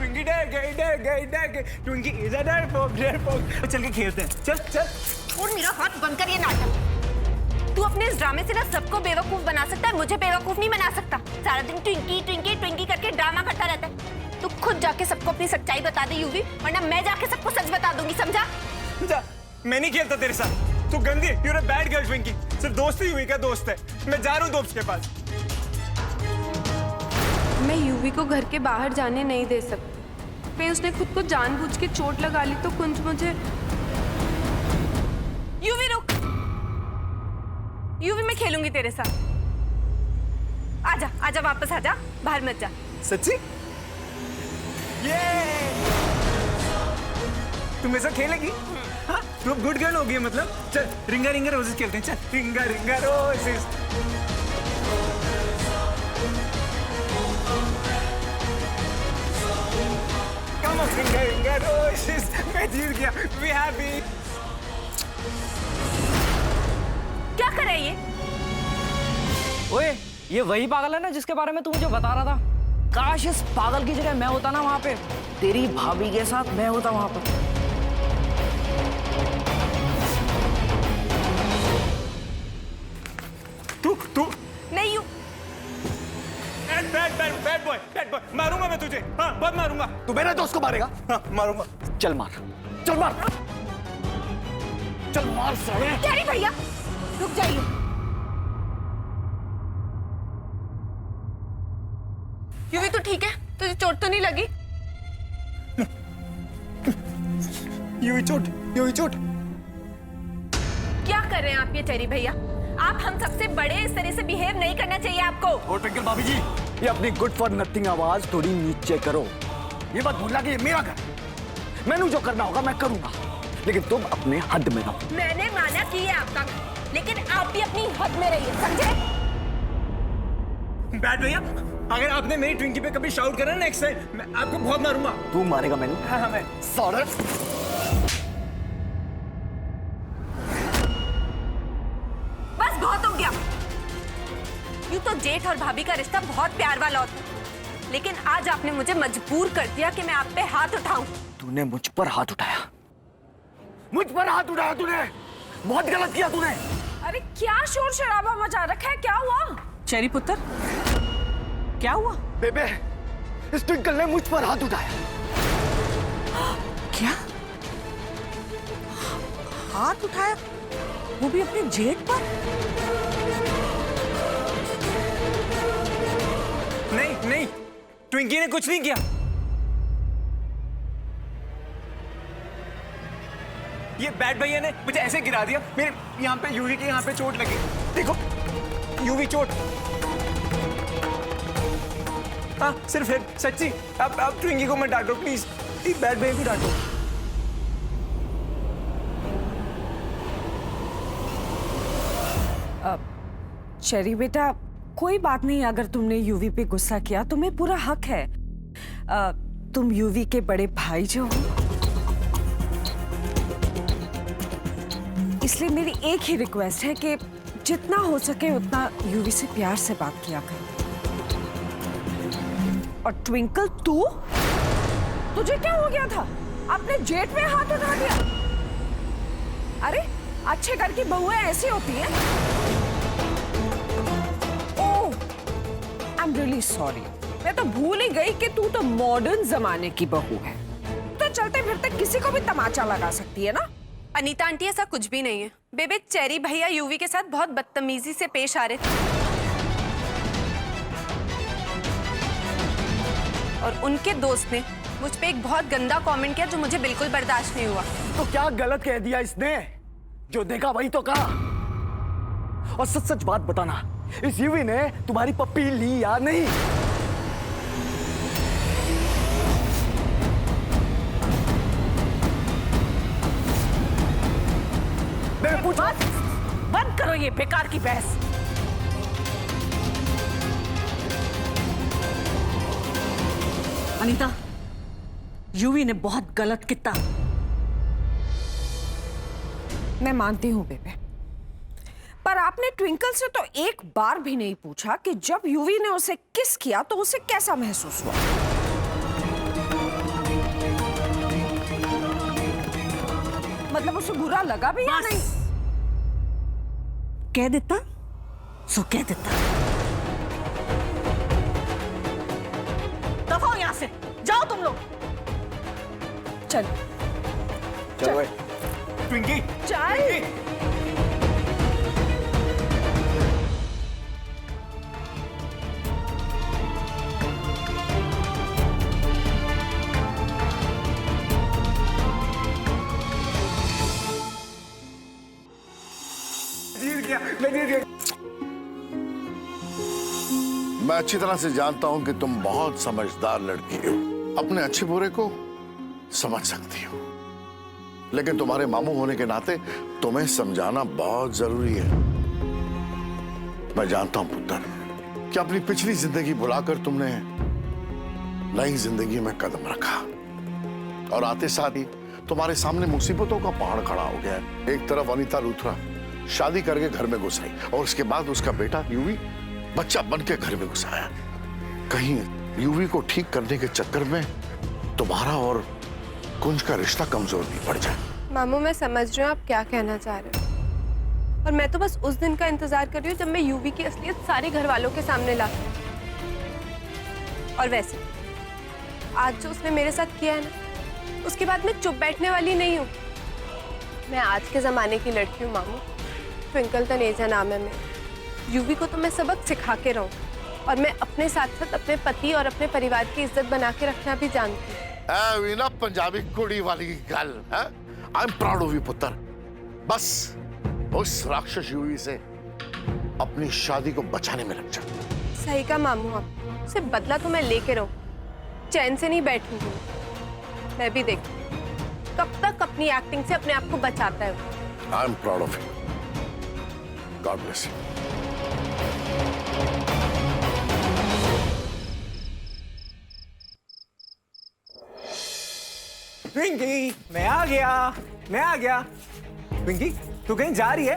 Twinkie Twinkie is a डरपोक। चल के खेलते हैं, चल चल। और मेरा हाथ बंद कर ये नाटक। तू अपने इस ड्रामे से ना सबको बेवकूफ बना सकता है, मुझे बेवकूफ नहीं बना सकता। सारा दिन ट्विंकी ट्विंकी ट्विंकी करके ड्रामा करता रहता है। तू खुद जाके सबको अपनी सच्चाई बता दे यूवी, वरना मैं जाके सबको सच बता दूंगी, समझा? जा, मैं नहीं खेलता तेरे साथ। तू गंदी, you're a bad girl Twinkie. सिर्फ दोस्त ही हुई का दोस्त है। मैं जा रहा हूँ दोस्त के पास। मैं यूवी को घर के बाहर जाने नहीं दे सकती। फिर उसने खुद को जानबूझ के चोट लगा ली तो कुंज मुझे। यूवी रुक। यूवी मैं खेलूंगी तेरे साथ। आजा आजा वापस आजा, बाहर मत जा। सच्ची? ये तुम ऐसा खेलेगी? हाँ, तू गुड गर्ल हो गई है मतलब। चल रिंगा रिंगा रोजेस खेलते हैं। चल रिंगा रिंगा रोजेस। कम ऑन रिंगा रिंगा रोजेस। मैं जीत गया। We happy. क्या कर रहा है ये? ओए, ये वही पागल है ना जिसके बारे में तू मुझे बता रहा था? काश इस पागल की जगह मैं होता ना वहां पे, तेरी भाभी के साथ मैं होता वहां पर। तू नहीं यू। बैड बॉय मारूंगा मैं तुझे। हाँ बहुत मारूंगा। तू मेरे दोस्त को मारेगा? हाँ मारूंगा। चल मार, चल मार, चल मार साले। चेरी भैया रुक जाइए। यूवी तो ठीक है? तुझे चोट तो नहीं लगी? यूवी चोट। क्या कर रहे हैं आप ये चेरी भैया? आप हम सबसे बड़े, इस तरह से बिहेव नहीं करना चाहिए आपको। और ट्विंकल भाभी जी, ये अपनी गुड फॉर नथिंग आवाज थोड़ी नीचे करो। ये बात भूलना कि ये मेरा घर है। मैंने जो करना होगा मैं करूंगा, लेकिन तुम अपने हद में रहो। मैंने माना कि ये आपका घर, लेकिन आप भी अपनी हद में रहिए, समझे? बैड भैया, अगर आपने मेरी ट्विंकी पे कभी शाउट करा नेक्स्ट टाइम, मैं आपको बहुत मारूंगा। तू मारेगा मैंने? हाँ मैं। सारे बस बहुत हो गया। यूं तो जेठ और भाभी का रिश्ता बहुत प्यार वाला होता है, लेकिन आज आपने मुझे मजबूर कर दिया कि मैं आप पे हाथ उठाऊं। तूने मुझ पर हाथ उठाया, मुझ पर हाथ उठाया तूने। बहुत गलत किया तूने। अरे क्या शोर शराबा मचा रखा है? क्या हुआ? चेरी पुत्र, क्या हुआ? बेबे, इस ट्विंकल ने मुझ पर हाथ उठाया। क्या हाथ उठाया? वो भी अपने जेठ पर? नहीं, ट्विंकी ने कुछ नहीं किया। ये बैड भैया ने मुझे ऐसे गिरा दिया। मेरे यहाँ पे यूवी के यहाँ पे चोट लगी। देखो यूवी चोट। हाँ सिर्फ है, सच्ची। आप ट्विंकी को मत डांटो प्लीज। बैड भैया को डांटो। चेरी बेटा, कोई बात नहीं। अगर तुमने यूवी पे गुस्सा किया, तुम्हें पूरा हक है। तुम यूवी के बड़े भाई जो हो, इसलिए मेरी एक ही रिक्वेस्ट है कि जितना हो सके उतना यूवी से प्यार से बात किया करो। और ट्विंकल, तुझे क्या हो गया था? अपने जेठ पे हाथ उठा दिया? अरे अच्छे घर की बहुएं ऐसी होती हैं। ओह, आई एम रियली सॉरी। मैं तो भूल ही गई कि तू तो मॉडर्न जमाने की बहू है, तो चलते फिरते किसी को भी तमाचा लगा सकती है ना। अनीता आंटी, ऐसा कुछ भी नहीं है। बेबे, चेरी भैया यूवी के साथ बहुत बदतमीजी से पेश आ रहे थे और उनके दोस्त ने मुझ पे एक बहुत गंदा कमेंट किया जो मुझे बिल्कुल बर्दाश्त नहीं हुआ। तो क्या गलत कह दिया इसने? जो देखा वही तो कहा। और सच सच बात बताना, इस यूवी ने तुम्हारी पप्पी ली या नहीं? मैं पूछा। बंद करो ये बेकार की बहस। अनीता, यूवी ने बहुत गलत किया। मैं मानती हूँ बेबे, पर आपने ट्विंकल से तो एक बार भी नहीं पूछा कि जब यूवी ने उसे किस किया तो उसे कैसा महसूस हुआ। मतलब उसे बुरा लगा भी या नहीं? कह देता सो कह देता। दफा हो यहां से, जाओ तुम लोग। चल चल भाई। ट्विंकी चल। जीत गया, मैं जीत गया। मैं अच्छी तरह से जानता हूं कि तुम बहुत समझदार लड़की हो, अपने अच्छे बुरे को समझ सकती हो, लेकिन तुम्हारे मामू होने के नाते तुम्हें समझाना बहुत जरूरी है। मैं जानता हूं पुत्र कि अपनी पिछली जिंदगी भुलाकर तुमने नई जिंदगी में कदम रखा और आते साथ ही तुम्हारे सामने मुसीबतों का पहाड़ खड़ा हो गया है। एक तरफ अनीता लूथरा शादी करके घर में घुस आई और उसके बाद उसका बेटा यूवी बच्चा बन के घर में घुस आया। कहीं यूवी को ठीक करने के चक्कर में तुम्हारा और कुंज का रिश्ता कमजोर नहीं पड़ जाए। मामू मैं समझ रही हूँ आप क्या कहना चाह रहे हो, और मैं तो बस उस दिन का इंतजार कर रही हूँ जब मैं यूवी की असलियत सारे घर वालों के सामने ला सकूं। और वैसे आज जो उसने मेरे साथ किया है ना, उसके बाद मैं चुप बैठने वाली नहीं हूँ। मैं आज के जमाने की लड़की हूँ मामू। ट्विंकल तनेजा नाम है मेरा। यूवी को तो मैं सबक सिखा के रहूं, और मैं अपने साथ साथ अपने पति और अपने परिवार की इज्जत बना के रखना भी जानती हूँ। वीना पंजाबी कुड़ी वाली गल है। आई एम प्राउड ऑफ यू पुत्र। बस उस राक्षस यूवी से अपनी शादी को बचाने में लग जा। सही का मामू आप, सिर्फ बदला तो मैं लेके रहूं, चैन से नहीं बैठूंगी। मैं भी देखूं कब तक अपनी एक्टिंग से अपने आप को बचाता है वो। I am proud of you. God bless you. Twinky मैं आ गया, मैं आ गया। ट्विंकी तू कहीं जा रही है?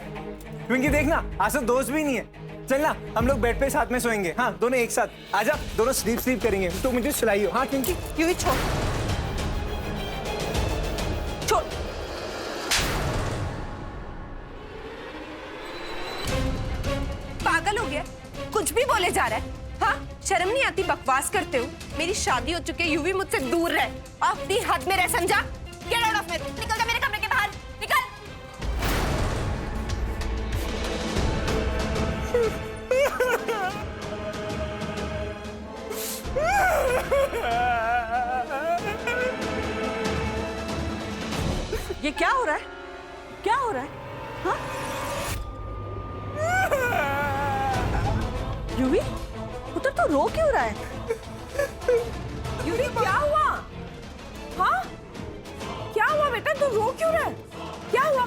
ट्विंकी देखना आज तो दोस्त भी नहीं है। चलना हम लोग बेड पे साथ में सोएंगे। हाँ दोनों एक साथ आजा, दोनों स्लीप करेंगे। तो मुझे सुलाइयो। हाँ ट्विंकी। यूवी छोड़ छोड़। पागल हो गया, कुछ भी बोले जा रहा है। हाँ शर्म नहीं आती बकवास करते हो? मेरी शादी हो चुकी है, यूवी मुझसे दूर रहे, अपनी हद में रह, समझा? गेट आउट ऑफ मेरे, निकल जा मेरे कमरे के बाहर, निकल। ये क्या हो रहा है? क्या हो रहा है? हाँ? यूवी पुत्र तो रो क्यों रहा है? यूवी क्या हुआ? हाँ क्या हुआ बेटा, तू रो क्यों रहा है? क्या हुआ?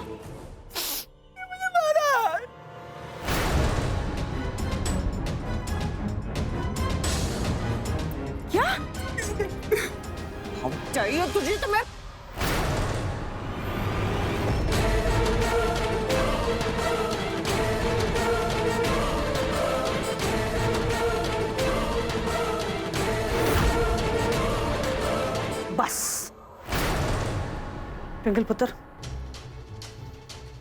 मुझे मारा। क्या? हम चाहिए तुझे तो मैं बस ट्विंकल पुत्र,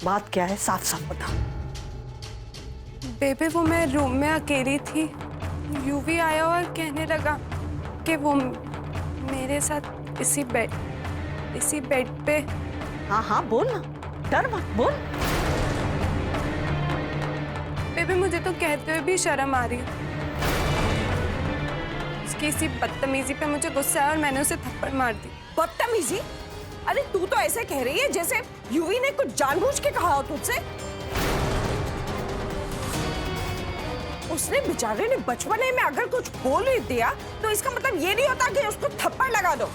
बात क्या है साफ साफ बता। बेबे वो मैं रूम में अकेली थी, यूवी आया और कहने लगा कि वो मेरे साथ इसी बेड पे। हाँ हाँ बोल ना, डर मत, बोल। बेबे मुझे तो कहते हुए भी शर्म आ रही है। उसकी इसी बदतमीजी पे मुझे गुस्सा है और मैंने उसे थप्पड़ मार दी। बदतमीजी? अरे तू तो ऐसे कह रही है जैसे यूवी ने कुछ जानबूझ के कहा हो तुझसे। उसने बेचारे ने बचपने में अगर कुछ बोल ही दिया तो इसका मतलब ये नहीं होता कि उसको थप्पड़ लगा दो।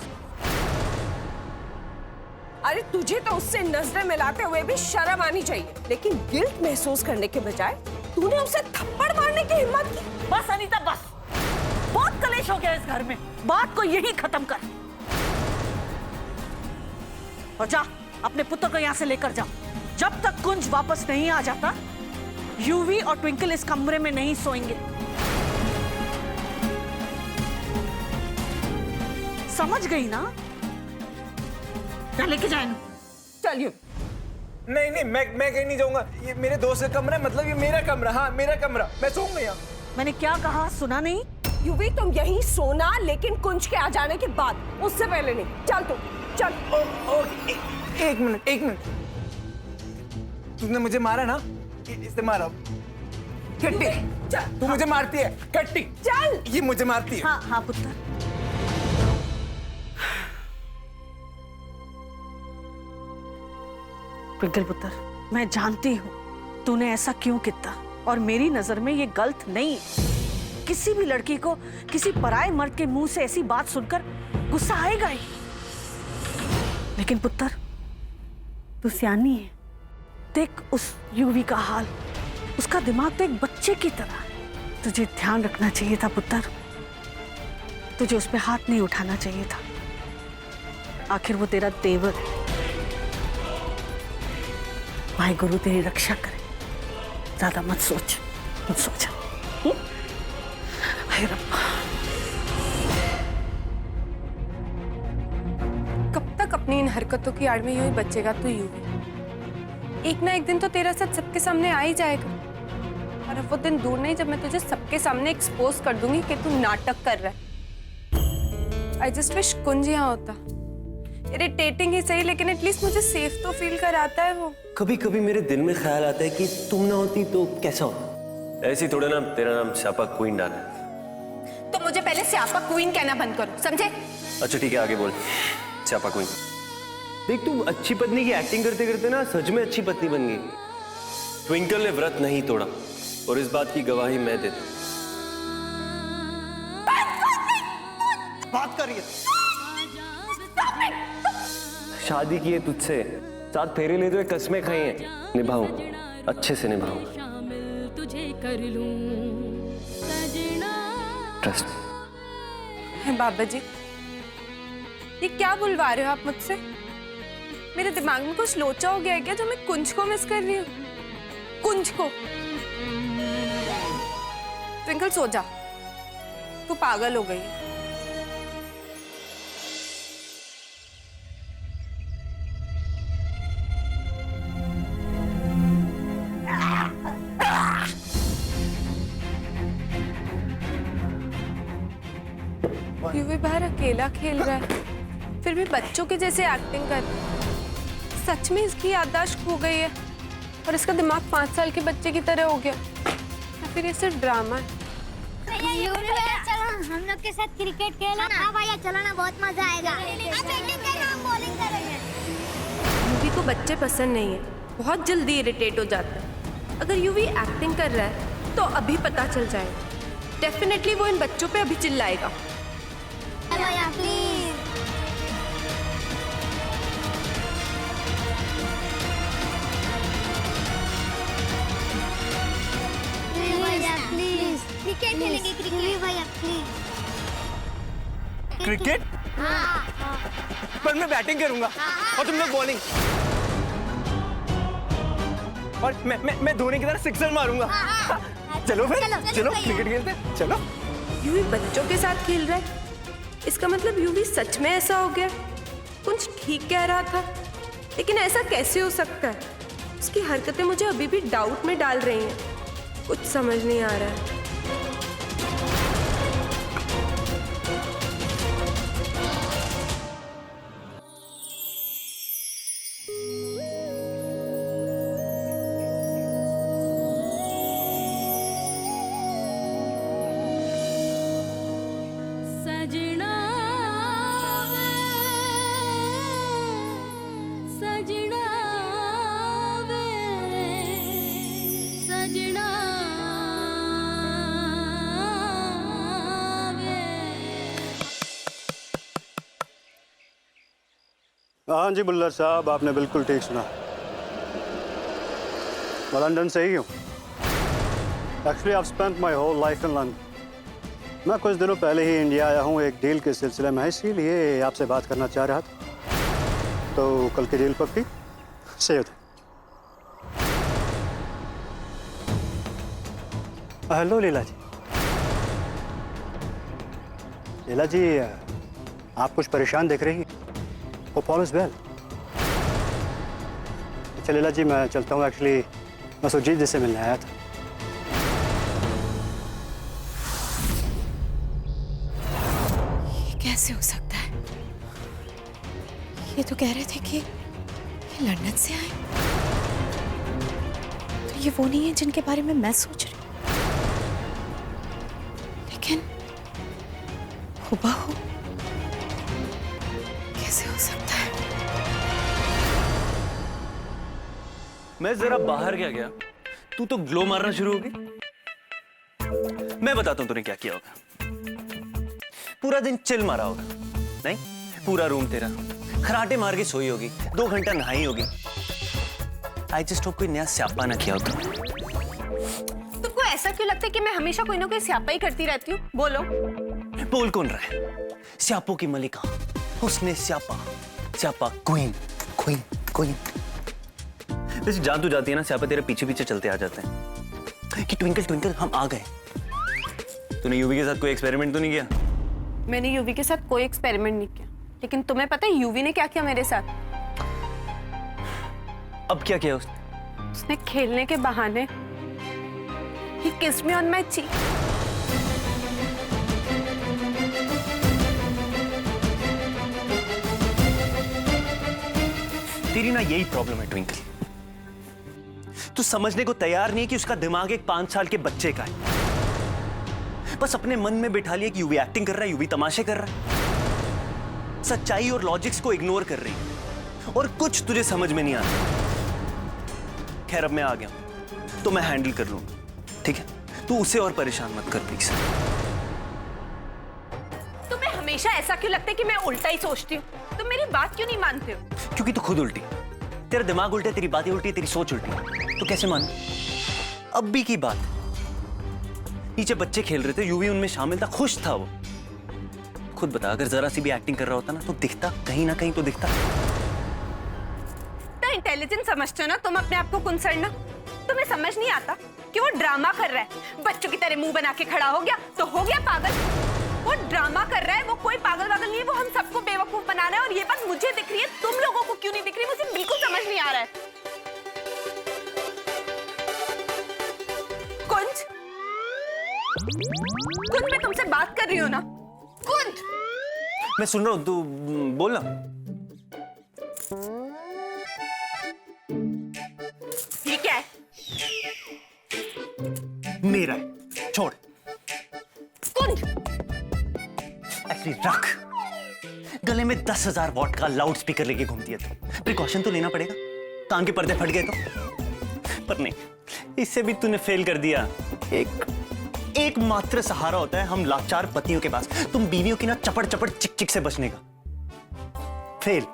अरे तुझे तो उससे नजरें मिलाते हुए भी शर्म आनी चाहिए, लेकिन गिल्ट महसूस करने के बजाय तूने उसे थप्पड़ मारने की हिम्मत की। बस अनीता बस, बहुत कलेश हो गया इस घर में, बात को यही खत्म कर। और जा अपने पुत्र को यहां से लेकर जा। जब तक कुंज वापस नहीं आ जाता, यूवी और ट्विंकल इस कमरे में नहीं सोएंगे। समझ गई ना? क्या लेके जाए? चलिए नहीं नहीं, मैं कहीं नहीं जाऊंगा। ये मेरे दोस्त का कमरा है, मतलब ये मेरा कमरा। हाँ मेरा कमरा, मैं सोऊंगा यहाँ। मैंने क्या कहा, सुना नहीं? युवी तुम यहीं सोना, लेकिन कुंज के आ जाने के बाद, उससे पहले नहीं। चल तू चल। एक मिनट। तूने मुझे मारा ना, इससे मारा। कट्टी, तू मुझे मारती है। कट्टी चल। ये मुझे मारती है। हाँ हाँ पुत्र। ट्विंकल पुत्र, मैं जानती हूँ तूने ऐसा क्यों किया, और मेरी नजर में ये गलत नहीं है। किसी भी लड़की को किसी पराये मर्द के मुंह से ऐसी बात सुनकर गुस्सा आएगा ही। लेकिन पुत्र, तू सियानी है। देख उस युवी का हाल, उसका दिमाग तो एक बच्चे की तरह है। तुझे ध्यान रखना चाहिए था पुत्र, तुझे उस पे हाथ नहीं उठाना चाहिए था। आखिर वो तेरा देवर है। भाई गुरु तेरी रक्षा करे, ज्यादा मत सोच, मत सोच। हे रब्बा। कब तक अपनी इन हरकतों की आड़ में यूं ही बचेगा तू युवी? एक ना एक दिन तो तेरा सच सबके सामने आ ही जाएगा। और अब वो दिन दूर नहीं जब मैं तुझे सबके सामने एक्सपोज कर दूंगी कि तू नाटक कर रहा है। आई जस्ट विश कुंज यहाँ होता। इरिटेटिंग ही सही, लेकिन एटलीस्ट मुझे सेफ तो फील कराता है वो। कभी कभी मेरे दिल में ख्याल आता है कि तुम ना होती तो कैसा होता। ऐसी थोड़ा ना तेरा नाम स्यापा क्वीन डाला है। तो मुझे पहले स्यापा क्वीन कहना बंद करो, समझे? अच्छा ठीक है, आगे बोल। स्यापा क्वीन। देख तू अच्छी पत्नी की एक्टिंग करते करते ना सच में अच्छी पत्नी बन गई। ट्विंकल ने व्रत नहीं तोड़ा, और इस बात की गवाही मैं देता हूं। बात करिए। शादी की है तुझसे, 7 फेरे ले तो कस्में खाई हैं, निभाऊं, अच्छे से निभाऊं। ट्रस्ट। बाबा जी, ये क्या बुलवा रहे हो आप मुझसे? मेरे दिमाग में कुछ लोचा हो गया है क्या जो मैं कुंज को मिस कर रही हूँ? कुंज को। ट्विंकल सो जा, तू पागल हो गई है। युवी बाहर अकेला खेल रहा है, फिर भी बच्चों के जैसे एक्टिंग कर रहा है। सच में इसकी याददाश्त खो गई है और इसका दिमाग 5 साल के बच्चे की तरह हो गया, या फिर ये सिर्फ ड्रामा है? चलो हम लोग के साथ क्रिकेट खेलना। हाँ भैया चलो ना, बहुत मजा आएगा। आप बैटिंग करना, हम बॉलिंग करेंगे। युवी को बच्चे पसंद नहीं है, बहुत जल्दी इरिटेट हो जाता है। अगर युवी एक्टिंग कर रहा है तो अभी पता चल जाएगा। डेफिनेटली वो इन बच्चों पे अभी चिल्लाएगा। भैया प्लीज। भैया प्लीज क्रिकेट खेलेंगे। क्रिकेट भैया प्लीज। क्रिकेट? पर मैं बैटिंग करूंगा और तुम लोग बॉलिंग, और मैं धोनी की तरह सिक्सर मारूंगा। चलो फिर, चलो क्रिकेट खेलते हैं, चलो। युवी बच्चों के साथ खेल रहा है, इसका मतलब युवी सच में ऐसा हो गया। कुछ ठीक कह रहा था, लेकिन ऐसा कैसे हो सकता है? उसकी हरकतें मुझे अभी भी डाउट में डाल रही हैं। कुछ समझ नहीं आ रहा है। हाँ जी बुल्लर साहब, आपने बिल्कुल ठीक सुना। मैं लंदन से ही हूँ। Actually I spent my whole life in London. मैं कुछ दिनों पहले ही इंडिया आया हूँ एक डील के सिलसिले में, इसीलिए आपसे बात करना चाह रहा था। तो कल की डील पक्की? से होते। हेलो लीला जी। लीला जी, आप कुछ परेशान दिख रही हैं। Hope all is well. नमस्ते लीला जी, मैं चलता हूँ। एक्चुअली मैं सुरजीत जी से मिलने आया था। कैसे हो सकता है? ये तो कह रहे थे कि ये लंदन से आए, तो ये वो नहीं है जिनके बारे में मैं सोच रही हूँ। लेकिन हुबहू कैसे हो सकता है? मैं जरा बाहर गया तू तो ग्लो मारना शुरू हो गई। मैं बताता हूं तूने क्या किया होगा। पूरा दिन चिल मारा होगा, नहीं? पूरा रूम तेरा खराटे मार के सोई होगी, 2 घंटा नहाई होगी। आई जस्ट होप कोई नया स्यापा ना किया होगा। तुमको ऐसा क्यों लगता है कि मैं हमेशा कोई ना कोई स्यापा ही करती रहती हूँ? बोलो। बोल कौन रहा है? स्यापों की मलिका, उसने स्यापा, स्यापा क्वीन, क्वीन, क्वीन। वैसे जान तू जाती है ना, स्यापा तेरे पीछे पीछे चलते आ जाते हैं कि ट्विंकल ट्विंकल हम आ गए। तूने यूवी के साथ कोई एक्सपेरिमेंट तो नहीं किया? मैंने यूवी के साथ कोई एक्सपेरिमेंट नहीं किया, लेकिन तुम्हें पता है यूवी ने क्या किया मेरे साथ? अब क्या किया उसने? उसने खेलने के बहाने he kissed me on my cheek. तेरी ना यही प्रॉब्लम है ट्विंकल, तू समझने को तैयार नहीं कि उसका दिमाग एक 5 साल के बच्चे का है। बस अपने मन में बिठा लिया कि यूवी एक्टिंग कर रहा है, यूवी तमाशे कर रहा है, सच्चाई और लॉजिक्स को इग्नोर कर रही है, और कुछ तुझे समझ में नहीं आता। खैर अब मैं आ गया तो मैं हैंडल कर लूंगा, ठीक है? तू उसे और परेशान मत कर प्लीज। तुम्हें हमेशा ऐसा क्यों लगता है कि मैं उल्टा ही सोचती हूँ? तुम मेरी बात क्यों नहीं मानते हो? क्योंकि तू खुद उल्टी, तेरा दिमाग उल्टा है, तेरी बातें उल्टी है, तेरी सोच उल्टी है, तो कैसे मान? अब भी की बात, नीचे बच्चे खेल रहे थे, यूवी उनमें शामिल था, खुश था वो। खुद बता, अगर जरा सी भी एक्टिंग कर रहा होता ना तो दिखता, कहीं ना कहीं तो दिखता। तो इंटेलिजेंट समझते हो ना तुम अपने आप को कुंसरना? तुम्हें समझ नहीं आता कि वो ड्रामा कर रहा है, बच्चों की तरह मुंह बना के खड़ा हो गया तो हो गया पागल। वो ड्रामा कर रहा है, वो कोई पागल वागल नहीं है, वो हम सबको बेवकूफ बना रहा है। और ये बात मुझे दिख रही है, तुम लोगों को क्यों नहीं दिख रही? मुझे बिल्कुल समझ नहीं आ रहा है। कुंज, कुंज मैं तुमसे बात कर रही हूँ ना। कुंज, मैं सुन रहा हूँ, तू बोल ना। ये क्या है? मेरा है, छोड़। कुंज, एक्चुअली रख। गले में 10,000 वॉट का लाउड स्पीकर लेके घूमती है तू, प्रिकॉशन तो लेना पड़ेगा, कान के पर्दे फट गए तो। पर नहीं, इससे भी तूने फेल कर दिया। एक मात्र सहारा होता है हम लाचार पतियों के पास, तुम बीवियों की ना चपड़ चपड़ चिक चिक से बचने का। फेल।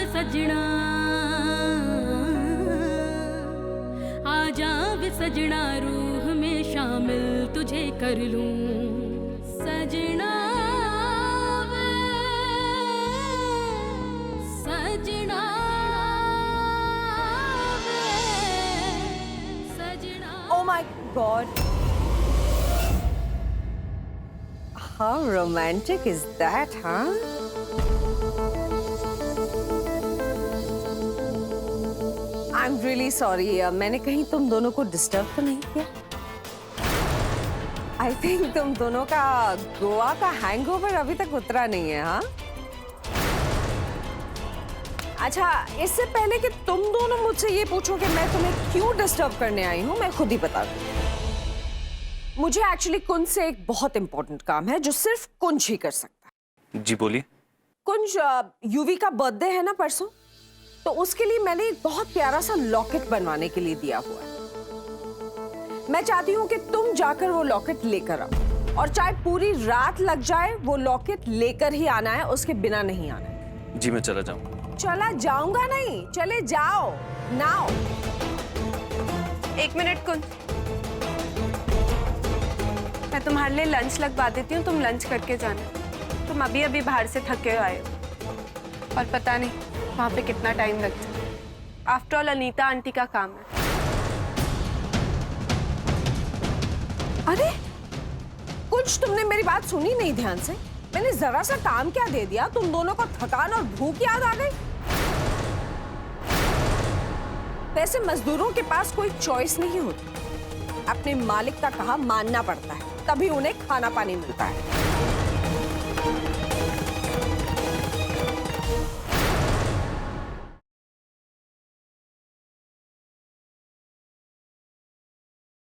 सजना आजा वे सजना, रूह में शामिल तुझे कर लूं। सजना वे सजना वे सजना। Oh my God! How romantic is that, huh? I'm really sorry. मैंने कहीं तुम दोनों को डिस्टर्ब तो नहीं किया? I think तुम दोनों का गोवा का हैंगओवर अभी तक उतरा नहीं है, हाँ? अच्छा, इससे पहले कि तुम दोनों मुझसे ये पूछो कि मैं तुम्हें क्यों डिस्टर्ब करने आई हूँ, मैं खुद ही बता दूँ। मुझे एक्चुअली कुंज से एक बहुत इंपॉर्टेंट काम है जो सिर्फ कुंज ही कर सकता है। जी बोलिए। कुंज, यूवी का बर्थडे है ना परसों, तो उसके लिए मैंने एक बहुत प्यारा सा लॉकेट बनवाने के लिए दिया हुआ है। मैं चाहती हूँ कि तुम जाकर वो लॉकेट लेकर आओ, और चाहे पूरी रात लग जाए वो लॉकेट लेकर ही आना है, उसके बिना नहीं आना है। जी मैं चला जाऊंगा। चला जाऊंगा नहीं, चले जाओ नाउ। 1 मिनट कुंज, मैं तुम्हारे लिए लंच लगवा देती हूँ, तुम लंच करके जाना। तुम अभी अभी बाहर से थके आए हो और पता नहीं वहां पे कितना टाइम लग जाए। आफ्टर ऑल अनीता आंटी का काम है। अरे कुछ तुमने मेरी बात सुनी नहीं ध्यान से? मैंने जरा सा काम क्या दे दिया, तुम दोनों को थकान और भूख याद आ गई। वैसे मजदूरों के पास कोई चॉइस नहीं होती, अपने मालिक का कहा मानना पड़ता है, तभी उन्हें खाना पानी मिलता है।